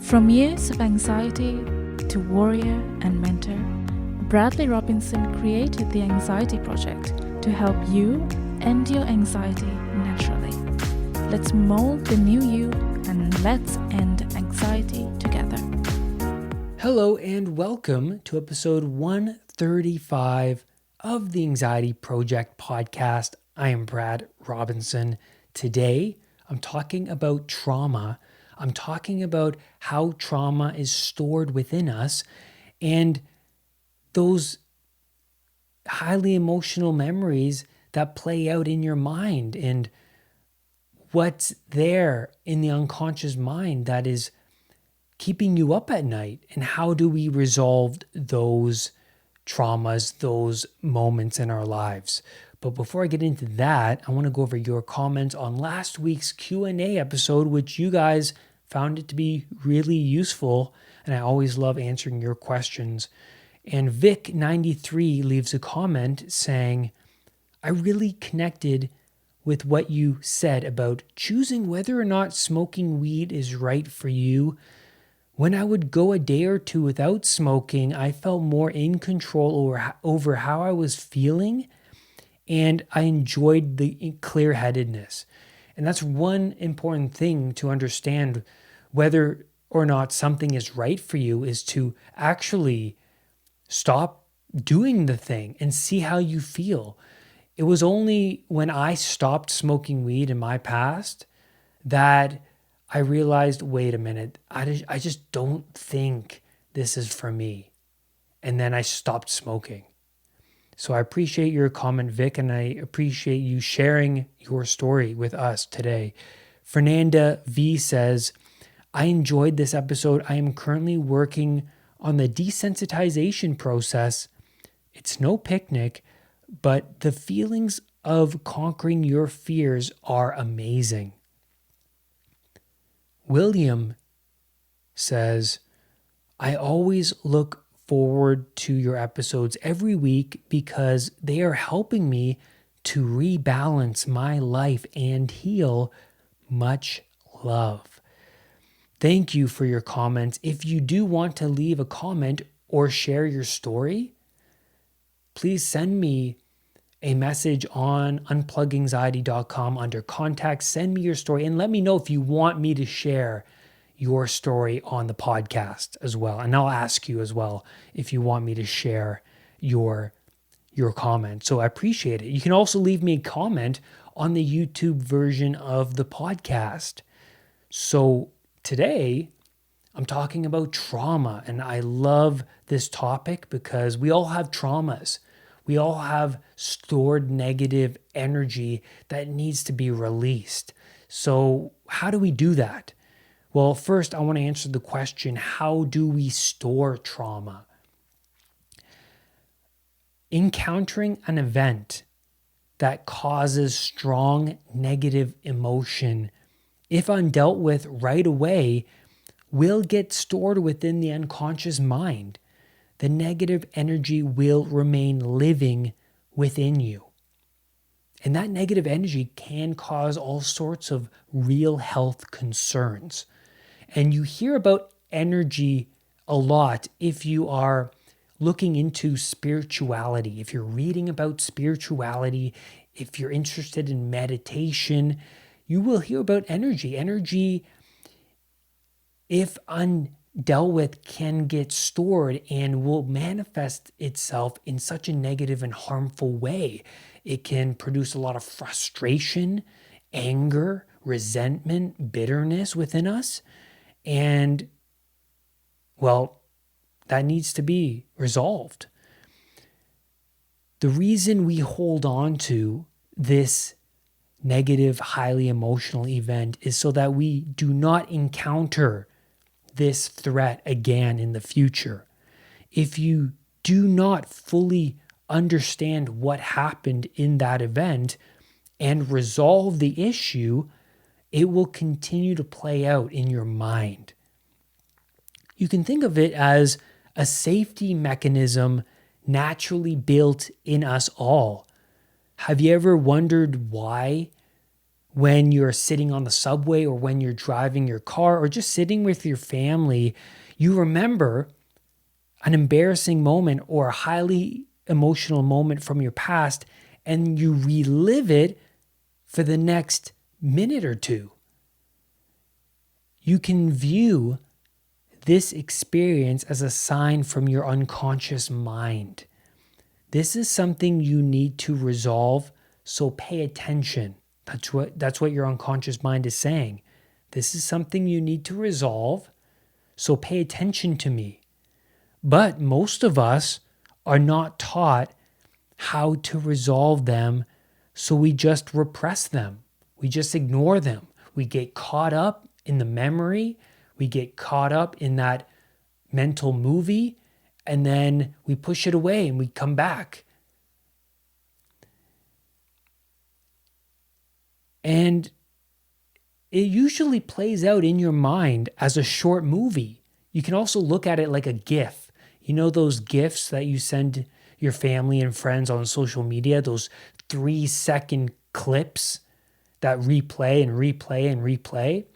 From years of anxiety to warrior and mentor, Bradley Robinson created the Anxiety Project to help you end your anxiety naturally. Let's mold the new you and let's end anxiety together. Hello and welcome to episode 135 of the Anxiety Project podcast. I am Brad Robinson. Today, I'm talking about trauma. I'm talking about how trauma is stored within us and those highly emotional memories that play out in your mind and what's there in the unconscious mind that is keeping you up at night, and how do we resolve those traumas, those moments in our lives. But before I get into that, I want to go over your comments on last week's Q&A episode, which you guys found it to be really useful, and I always love answering your questions. And Vic93 leaves a comment saying, I really connected with what you said about choosing whether or not smoking weed is right for you. When I would go a day or two without smoking, I felt more in control over how I was feeling, and I enjoyed the clear-headedness. And that's one important thing to understand, whether or not something is right for you, is to actually stop doing the thing and see how you feel. It was only when I stopped smoking weed in my past that I realized, wait a minute, I just don't think this is for me. And then I stopped smoking. So I appreciate your comment, Vic, and I appreciate you sharing your story with us today. Fernanda V says, I enjoyed this episode. I am currently working on the desensitization process. It's no picnic, but the feelings of conquering your fears are amazing. William says, I always look forward to your episodes every week because they are helping me to rebalance my life and heal. Much love. Thank you for your comments. If you do want to leave a comment or share your story, please send me a message on unpluganxiety.com under contact. Send me your story and let me know if you want me to share your story on the podcast as well. And I'll ask you as well if you want me to share your comment. So I appreciate it. You can also leave me a comment on the YouTube version of the podcast. So today I'm talking about trauma, and I love this topic because we all have traumas. We all have stored negative energy that needs to be released. So how do we do that? Well, first, I want to answer the question, how do we store trauma? Encountering an event that causes strong negative emotion, if undealt with right away, will get stored within the unconscious mind. The negative energy will remain living within you. And that negative energy can cause all sorts of real health concerns. And you hear about energy a lot if you are looking into spirituality, if you're reading about spirituality, if you're interested in meditation, you will hear about energy. Energy, if undealt with, can get stored and will manifest itself in such a negative and harmful way. It can produce a lot of frustration, anger, resentment, bitterness within us. And, well, that needs to be resolved. The reason we hold on to this negative, highly emotional event is so that we do not encounter this threat again in the future. If you do not fully understand what happened in that event and resolve the issue, it will continue to play out in your mind. You can think of it as a safety mechanism naturally built in us all. Have you ever wondered why when you're sitting on the subway or when you're driving your car or just sitting with your family, you remember an embarrassing moment or a highly emotional moment from your past and you relive it for the next minute or two. You can view this experience as a sign from your unconscious mind. This is something you need to resolve, so pay attention. That's what your unconscious mind is saying. This is something you need to resolve, so pay attention to me. But most of us are not taught how to resolve them, so we just repress them. We just ignore them. We get caught up in the memory. We get caught up in that mental movie, and then we push it away and we come back. And it usually plays out in your mind as a short movie. You can also look at it like a GIF. You know those GIFs that you send your family and friends on social media, those 3-second clips that replay and replay and replay?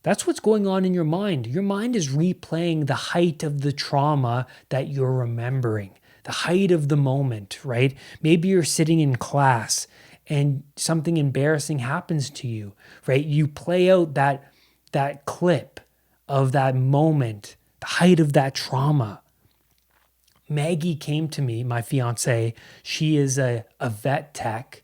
That's what's going on in your mind. Your mind is replaying the height of the trauma that you're remembering, the height of the moment, right? Maybe you're sitting in class and something embarrassing happens to you, right? You play out that clip of that moment, the height of that trauma. Maggie came to me, my fiance. She is a vet tech.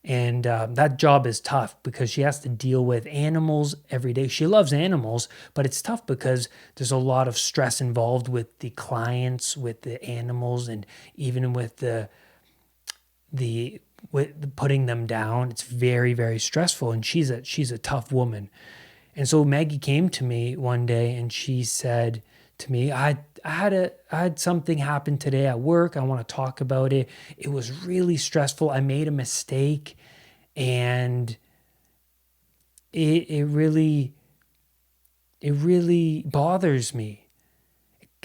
And that job is tough because she has to deal with animals every day. She loves animals, but it's tough because there's a lot of stress involved with the clients, with the animals, and even with with putting them down. It's very, very stressful. And she's a tough woman. And so Maggie came to me one day and she said to me, I had something happen today at work. I want to talk about it. It was really stressful. I made a mistake and it really bothers me.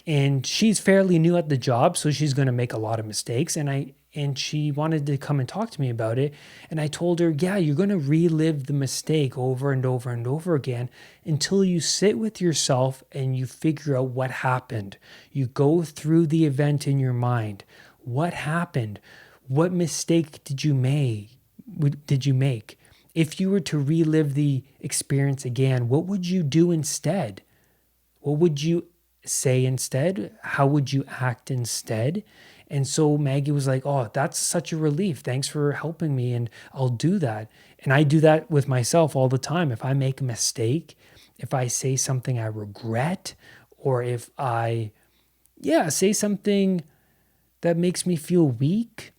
And she's fairly new at the job, so she's going to make a lot of mistakes. And she wanted to come and talk to me about it. And I told her, yeah, you're going to relive the mistake over and over and over again until you sit with yourself and you figure out what happened. You go through the event in your mind. What happened? What mistake did you make? If you were to relive the experience again, what would you do instead? What would you say instead? How would you act instead? And so Maggie was like, oh, that's such a relief. Thanks for helping me. And I'll do that. And I do that with myself all the time. If I make a mistake, if I say something I regret, or if I, say something that makes me feel weak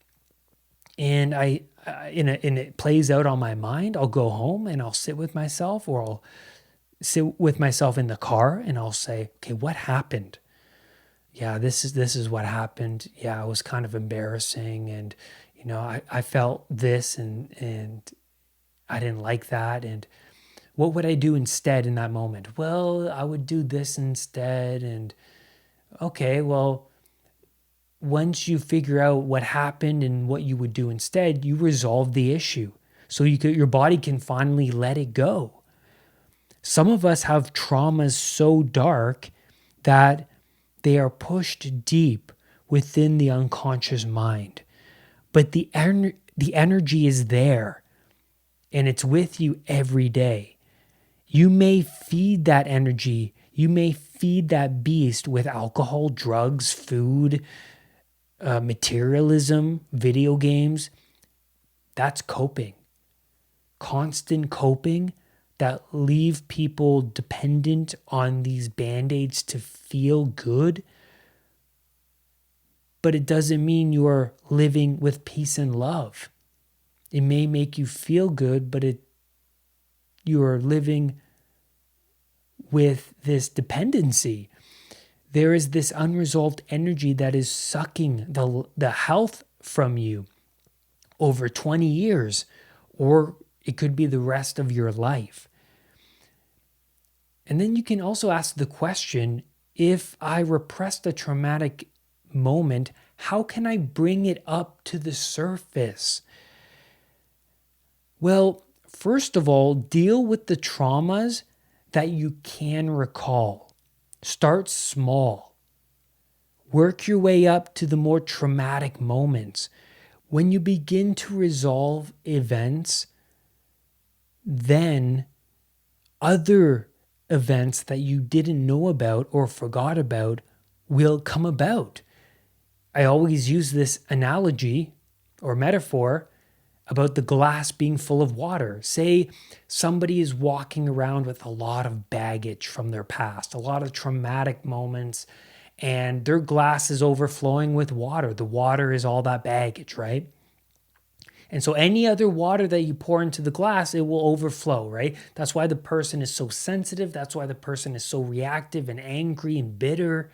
and and it plays out on my mind, I'll go home and I'll sit with myself, or I'll sit with myself in the car and I'll say, okay, what happened? Yeah, this is what happened. Yeah, it was kind of embarrassing. And, I felt this and I didn't like that. And what would I do instead in that moment? Well, I would do this instead. And okay, well, once you figure out what happened and what you would do instead, you resolve the issue. So your body can finally let it go. Some of us have traumas so dark that they are pushed deep within the unconscious mind. But the energy is there and it's with you every day. You may feed that energy. You may feed that beast with alcohol, drugs, food, materialism, video games. That's coping. Constant coping that leave people dependent on these band-aids to feel good. But it doesn't mean you're living with peace and love. It may make you feel good, but you're living with this dependency. There is this unresolved energy that is sucking the health from you over 20 years, or it could be the rest of your life. And then you can also ask the question, if I repressed a traumatic moment, how can I bring it up to the surface? Well, First of all, deal with the traumas that you can recall. Start small. Work your way up to the more traumatic moments. When you begin to resolve events, then other events that you didn't know about or forgot about will come about. I always use this analogy or metaphor about the glass being full of water. Say somebody is walking around with a lot of baggage from their past, a lot of traumatic moments, and their glass is overflowing with water. The water is all that baggage, right? And so any other water that you pour into the glass, it will overflow, right? That's why the person is so sensitive. That's why the person is so reactive and angry and bitter.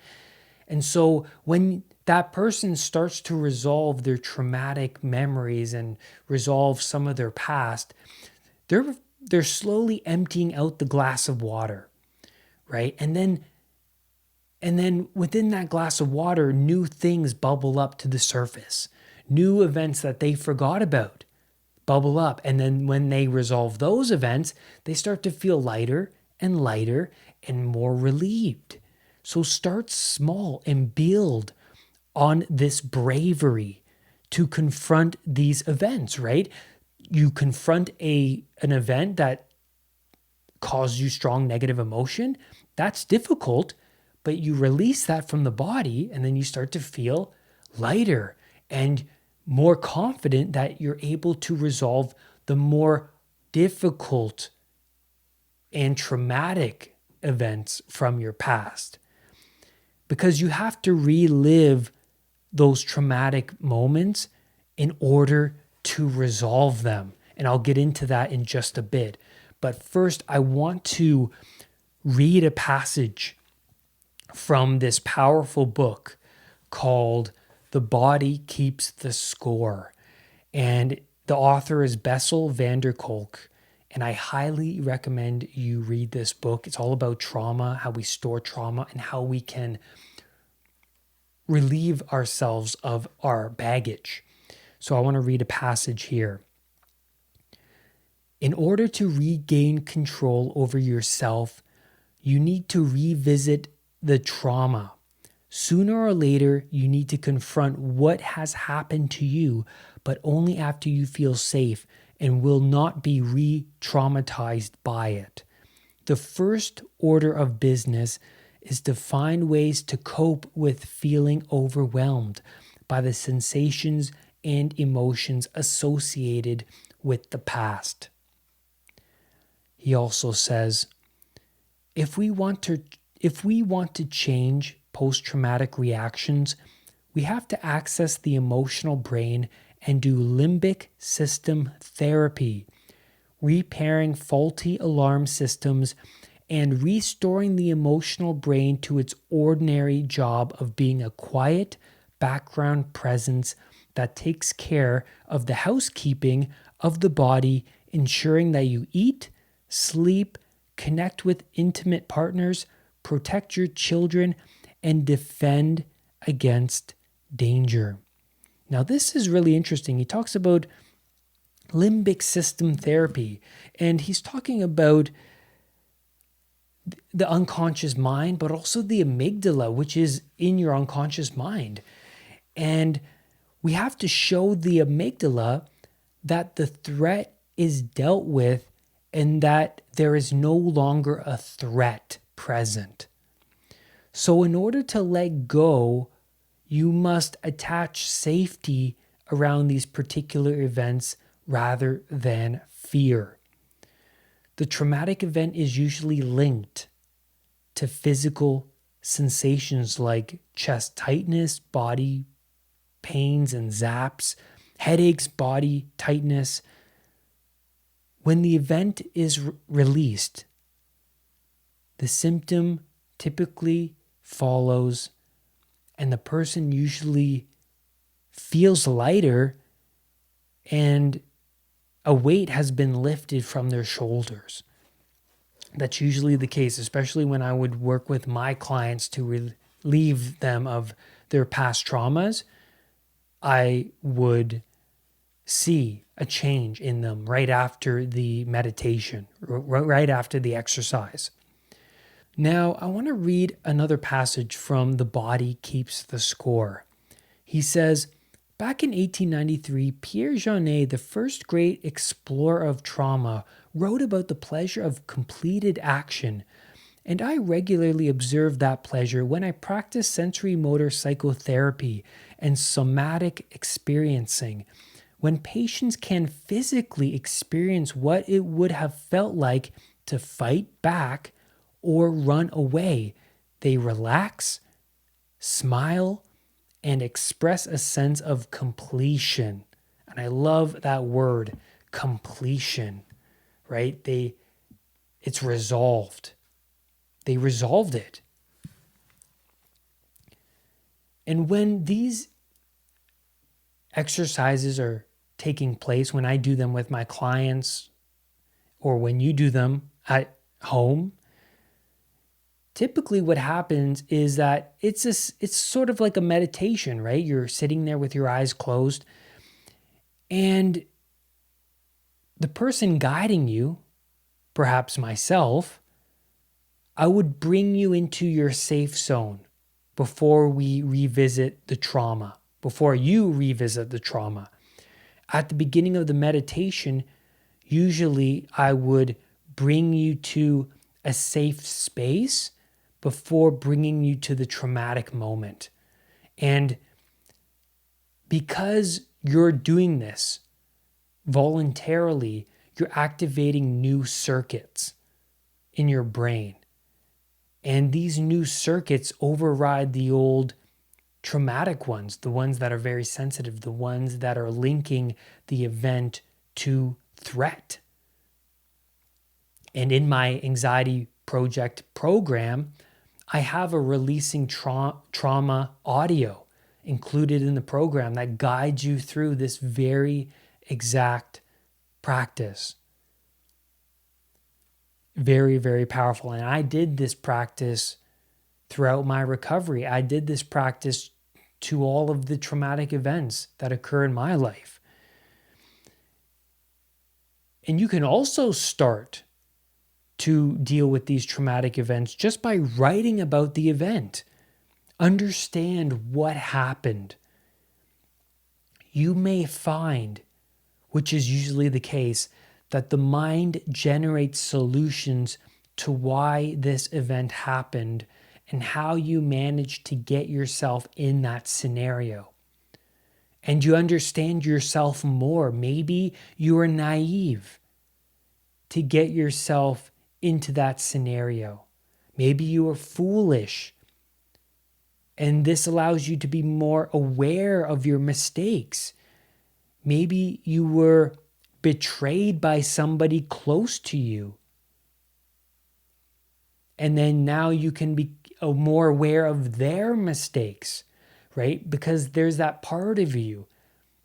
And so when that person starts to resolve their traumatic memories and resolve some of their past, they're slowly emptying out the glass of water, right? And then within that glass of water, new things bubble up to the surface. New events that they forgot about bubble up. And then when they resolve those events, they start to feel lighter and lighter and more relieved. So start small and build on this bravery to confront these events, right? You confront an event that caused you strong negative emotion. That's difficult, but you release that from the body and then you start to feel lighter and more confident that you're able to resolve the more difficult and traumatic events from your past. Because you have to relive those traumatic moments in order to resolve them. And I'll get into that in just a bit. But first, I want to read a passage from this powerful book called The Body Keeps the Score. And the author is Bessel van der Kolk. And I highly recommend you read this book. It's all about trauma, how we store trauma, and how we can relieve ourselves of our baggage. So I want to read a passage here. In order to regain control over yourself, you need to revisit the trauma. Sooner or later, you need to confront what has happened to you, but only after you feel safe and will not be re-traumatized by it. The first order of business is to find ways to cope with feeling overwhelmed by the sensations and emotions associated with the past. He also says, if we want to change post-traumatic reactions, we have to access the emotional brain and do limbic system therapy, repairing faulty alarm systems and restoring the emotional brain to its ordinary job of being a quiet background presence that takes care of the housekeeping of the body, ensuring that you eat, sleep, connect with intimate partners, protect your children, and defend against danger. Now, this is really interesting. He talks about limbic system therapy, and he's talking about the unconscious mind, but also the amygdala, which is in your unconscious mind. And we have to show the amygdala that the threat is dealt with and that there is no longer a threat present. So in order to let go, you must attach safety around these particular events rather than fear. The traumatic event is usually linked to physical sensations like chest tightness, body pains and zaps, headaches, body tightness. When the event is released, the symptom typically follows, and the person usually feels lighter and a weight has been lifted from their shoulders. That's usually the case, especially when I would work with my clients to relieve them of their past traumas. I would see a change in them right after the meditation, right after the exercise. Now, I want to read another passage from The Body Keeps the Score. He says, back in 1893, Pierre Janet, the first great explorer of trauma, wrote about the pleasure of completed action, and I regularly observe that pleasure when I practice sensory motor psychotherapy and somatic experiencing, when patients can physically experience what it would have felt like to fight back or run away. They relax, smile, and express a sense of completion. And I love that word, completion, right? It's resolved. They resolved it. And when these exercises are taking place, when I do them with my clients, or when you do them at home, typically what happens is that it's sort of like a meditation, right? You're sitting there with your eyes closed, and the person guiding you, perhaps myself, I would bring you into your safe zone before we revisit the trauma, before you revisit the trauma. At the beginning of the meditation, usually I would bring you to a safe space before bringing you to the traumatic moment. And because you're doing this voluntarily, you're activating new circuits in your brain. And these new circuits override the old traumatic ones, the ones that are very sensitive, the ones that are linking the event to threat. And in my anxiety project program, I have a releasing trauma audio included in the program that guides you through this very exact practice. Very, very powerful. And I did this practice throughout my recovery. I did this practice to all of the traumatic events that occur in my life. And you can also start to deal with these traumatic events just by writing about the event. Understand what happened. You may find, which is usually the case, that the mind generates solutions to why this event happened and how you managed to get yourself in that scenario. And you understand yourself more. Maybe you were naive to get yourself into that scenario. Maybe you were foolish. And this allows you to be more aware of your mistakes. Maybe you were betrayed by somebody close to you. And then now you can be more aware of their mistakes, right? Because there's that part of you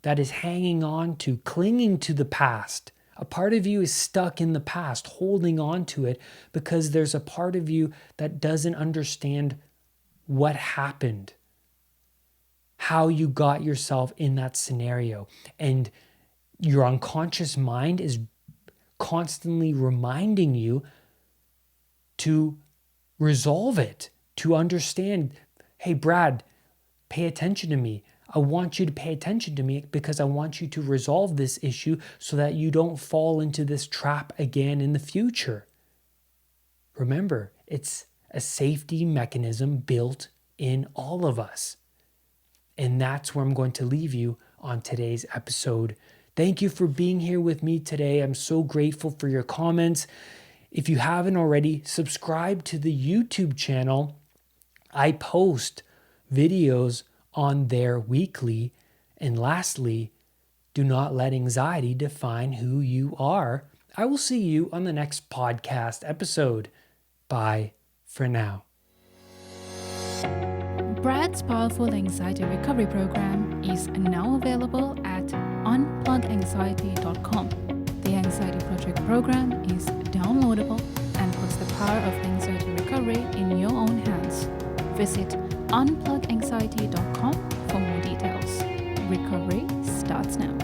that is hanging on to, clinging to the past. A part of you is stuck in the past, holding on to it because there's a part of you that doesn't understand what happened, how you got yourself in that scenario. And your unconscious mind is constantly reminding you to resolve it, to understand, hey, Brad, pay attention to me. I want you to pay attention to me because I want you to resolve this issue so that you don't fall into this trap again in the future. Remember, it's a safety mechanism built in all of us. And that's where I'm going to leave you on today's episode. Thank you for being here with me today. I'm so grateful for your comments. If you haven't already, subscribe to the YouTube channel. I post videos on there weekly. And lastly, do not let anxiety define who you are. I will see you on the next podcast episode. Bye for now. Brad's Powerful Anxiety Recovery Program is now available at unpluganxiety.com. The Anxiety Project program is downloadable and puts the power of anxiety recovery in your own hands. Visit unpluganxiety.com for more details. Recovery starts now.